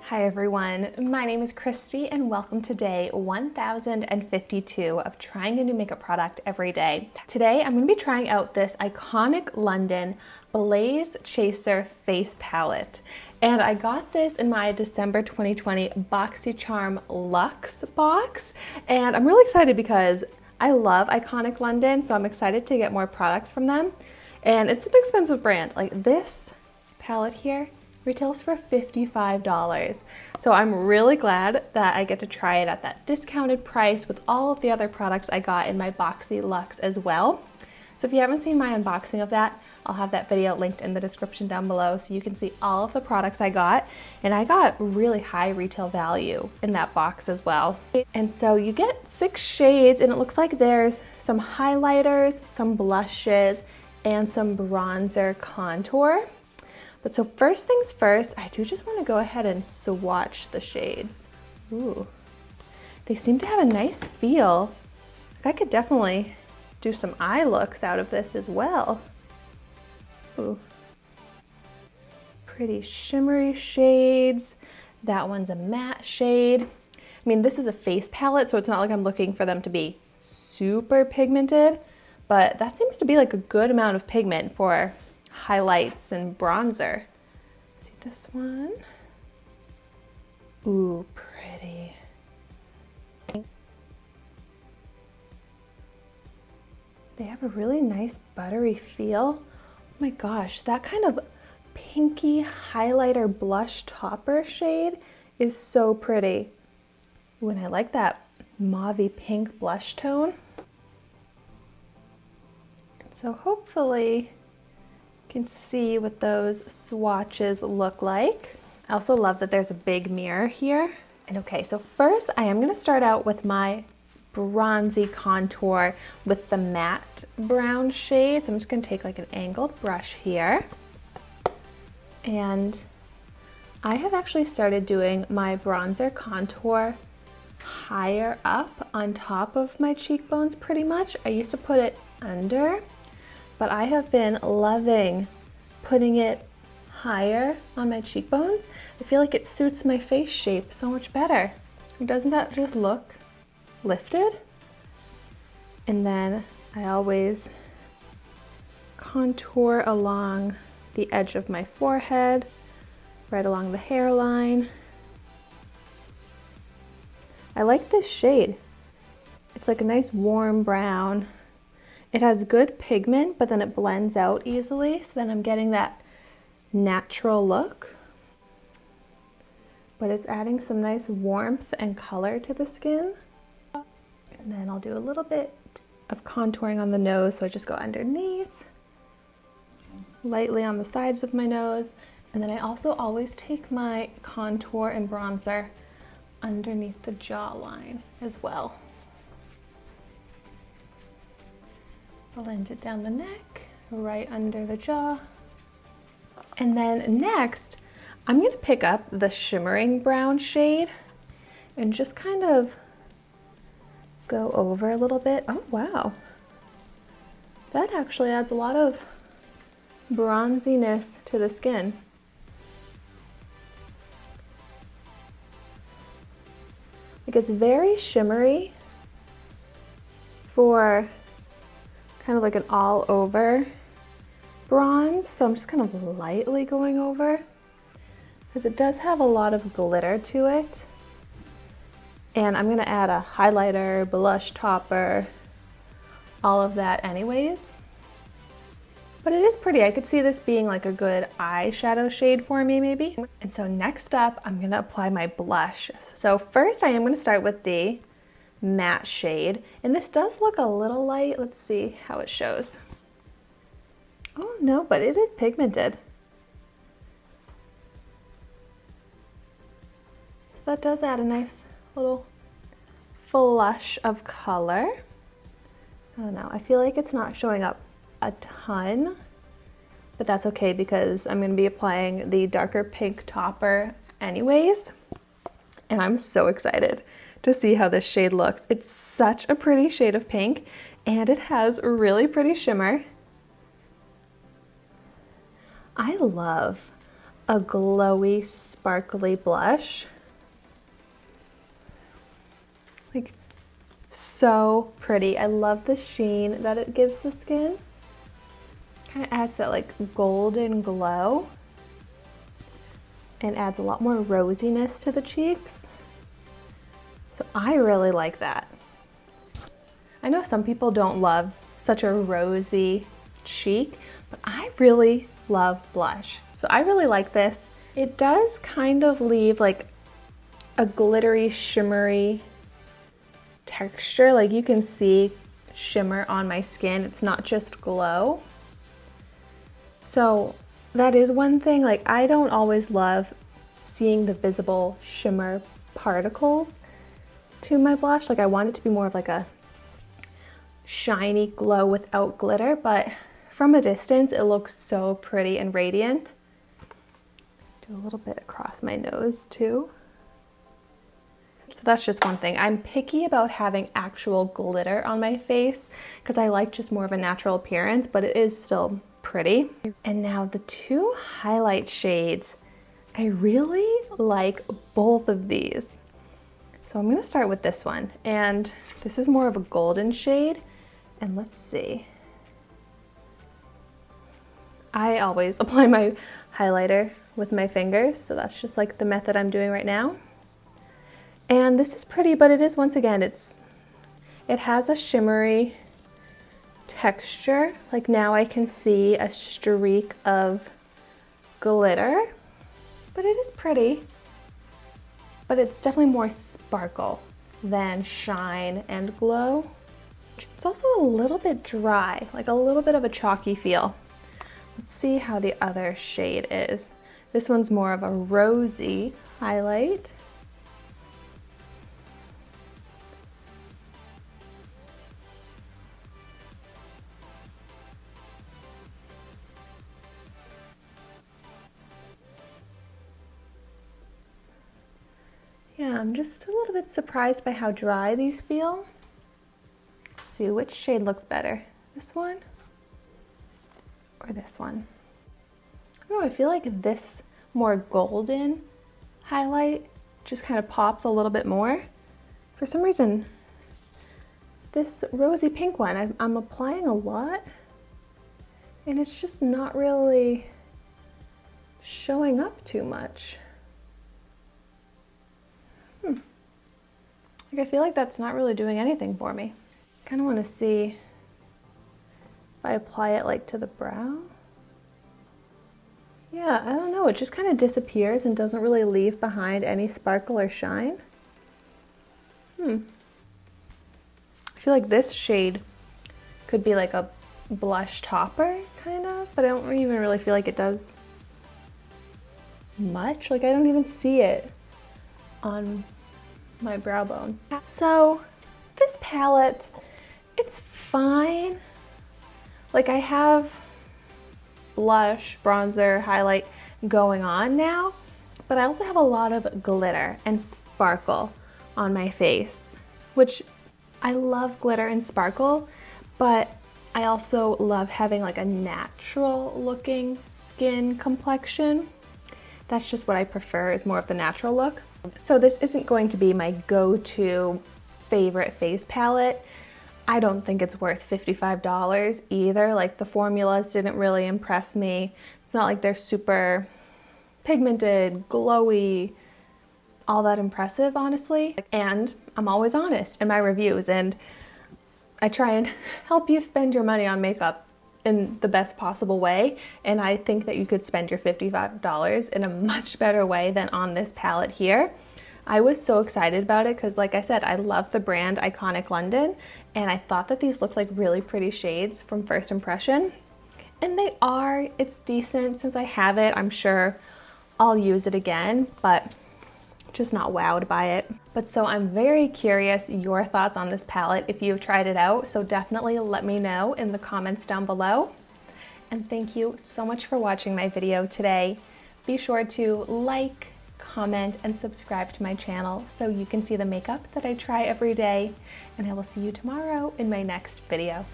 Hi everyone, my name is Christy and welcome to day 1052 of trying a new makeup product every day. Today I'm going to be trying out this iconic London Blaze Chaser face palette. And I got this in my December 2020 Boxycharm Luxe box. And I'm really excited because I love iconic London, so I'm excited to get more products from them. And it's an expensive brand. Like this palette here retails for $55. So I'm really glad that I get to try it at that discounted price with all of the other products I got in my Boxy Luxe as well. So if you haven't seen my unboxing of that, I'll have that video linked in the description down below so you can see all of the products I got. And I got really high retail value in that box as well. And so you get 6 shades and it looks like there's some highlighters, some blushes, and some bronzer contour. But so first things first, I do just want to go ahead and swatch the shades. Ooh, they seem to have a nice feel. I could definitely do some eye looks out of this as well. Ooh, pretty shimmery shades. That one's a matte shade. I mean, this is a face palette, so it's not like I'm looking for them to be super pigmented, but that seems to be like a good amount of pigment for highlights and bronzer. See this one? Ooh, pretty. They have a really nice buttery feel. Oh my gosh, that kind of pinky highlighter blush topper shade is so pretty. Ooh, and I like that mauvey pink blush tone. So hopefully can see what those swatches look like. I also love that there's a big mirror here. And okay, so first I am going to start out with my bronzy contour with the matte brown shade. So I'm just going to take like an angled brush here. And I have actually started doing my bronzer contour higher up on top of my cheekbones pretty much. I used to put it under, but I have been loving putting it higher on my cheekbones. I feel like it suits my face shape so much better. Doesn't that just look lifted? And then I always contour along the edge of my forehead, right along the hairline. I like this shade. It's like a nice warm brown. It has good pigment, but then it blends out easily, so then I'm getting that natural look. But it's adding some nice warmth and color to the skin. And then I'll do a little bit of contouring on the nose, so I just go underneath, lightly on the sides of my nose, and then I also always take my contour and bronzer underneath the jawline as well. Blend it down the neck, right under the jaw. And then next, I'm going to pick up the shimmering brown shade and just kind of go over a little bit. Oh, wow. That actually adds a lot of bronziness to the skin. Like it's very shimmery for kind of like an all over bronze, so I'm just kind of lightly going over because it does have a lot of glitter to it. And I'm going to add a highlighter, blush topper, all of that anyways. But it is pretty. I could see this being like a good eyeshadow shade for me maybe. And so next up, I'm going to apply my blush. So first I am going to start with the matte shade, and this does look a little light. Let's see how it shows. Oh no, but it is pigmented. That does add a nice little flush of color. I don't know, I feel like it's not showing up a ton, but that's okay because I'm going to be applying the darker pink topper anyways, and I'm so excited to see how this shade looks. It's such a pretty shade of pink and it has really pretty shimmer. I love a glowy, sparkly blush. Like, so pretty. I love the sheen that it gives the skin. Kind of adds that like golden glow and adds a lot more rosiness to the cheeks. So I really like that. I know some people don't love such a rosy cheek, but I really love blush. So I really like this. It does kind of leave like a glittery, shimmery texture. Like you can see shimmer on my skin. It's not just glow. So that is one thing. Like I don't always love seeing the visible shimmer particles to my blush. Like I want it to be more of like a shiny glow without glitter, but from a distance it looks so pretty and radiant. Do a little bit across my nose too. So that's just one thing. I'm picky about having actual glitter on my face because I like just more of a natural appearance, but it is still pretty. And now the two highlight shades, I really like both of these. So I'm gonna start with this one, and this is more of a golden shade, and let's see. I always apply my highlighter with my fingers, so that's just like the method I'm doing right now. And this is pretty, but it is, once again, it has a shimmery texture. Like now I can see a streak of glitter, but it is pretty. But it's definitely more sparkle than shine and glow. It's also a little bit dry, like a little bit of a chalky feel. Let's see how the other shade is. This one's more of a rosy highlight. Yeah, I'm just a little bit surprised by how dry these feel. Let's see, which shade looks better? This one or this one? I don't know, I feel like this more golden highlight just kind of pops a little bit more. For some reason, this rosy pink one, I'm applying a lot and it's just not really showing up too much. Like I feel like that's not really doing anything for me. Kind of want to see if I apply it like to the brow. Yeah, I don't know, it just kind of disappears and doesn't really leave behind any sparkle or shine. I feel like this shade could be like a blush topper, kind of, but I don't even really feel like it does much. Like I don't even see it on my brow bone. So this palette, it's fine. Like I have blush, bronzer, highlight going on now, but I also have a lot of glitter and sparkle on my face, which I love glitter and sparkle, but I also love having like a natural looking skin complexion. That's just what I prefer, is more of the natural look. So this isn't going to be my go-to favorite face palette. I don't think it's worth $55 either. Like the formulas didn't really impress me. It's not like they're super pigmented, glowy, all that impressive, honestly. And I'm always honest in my reviews, and I try and help you spend your money on makeup in the best possible way, and I think that you could spend your $55 in a much better way than on this palette here. I was so excited about it because, like I said, I love the brand Iconic London, and I thought that these looked like really pretty shades from first impression. And they are. It's decent. Since I have it, I'm sure I'll use it again, but just not wowed by it. But so I'm very curious your thoughts on this palette if you've tried it out, so definitely let me know in the comments down below. And thank you so much for watching my video today. Be sure to like, comment, and subscribe to my channel so you can see the makeup that I try every day, and I will see you tomorrow in my next video.